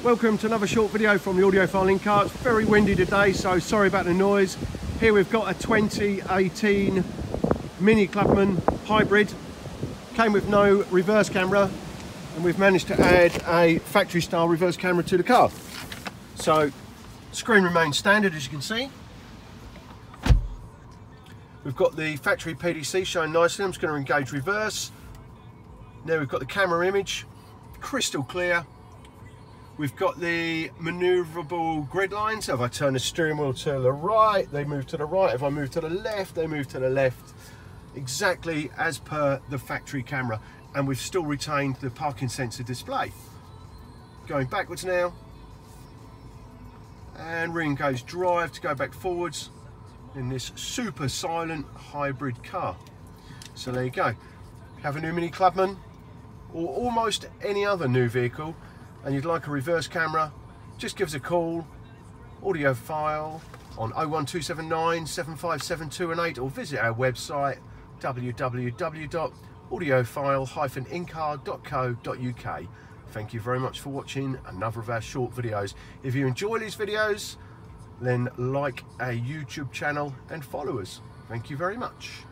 Welcome to another short video from the Audiofile-Incar. It's very windy today, so sorry about the noise. Here we've got a 2018 Mini Clubman hybrid. Came with no reverse camera, and we've managed to add a factory style reverse camera to the car. So screen remains standard, as you can see. We've got the factory PDC showing nicely. I'm just going to engage reverse. Now we've got the camera image, crystal clear. We've got the manoeuvrable grid lines. So if I turn the steering wheel to the right, they move to the right. If I move to the left, they move to the left. Exactly as per the factory camera. And we've still retained the parking sensor display. Going backwards now. And re-engage drive to go back forwards in this super silent hybrid car. So there you go. Have a new Mini Clubman or almost any other new vehicle, and you'd like a reverse camera, just give us a call, Audiofile on 01279 757 218, or visit our website www.audiofile-incar.co.uk. Thank you very much for watching another of our short videos. If you enjoy these videos, then like our YouTube channel and follow us. Thank you very much.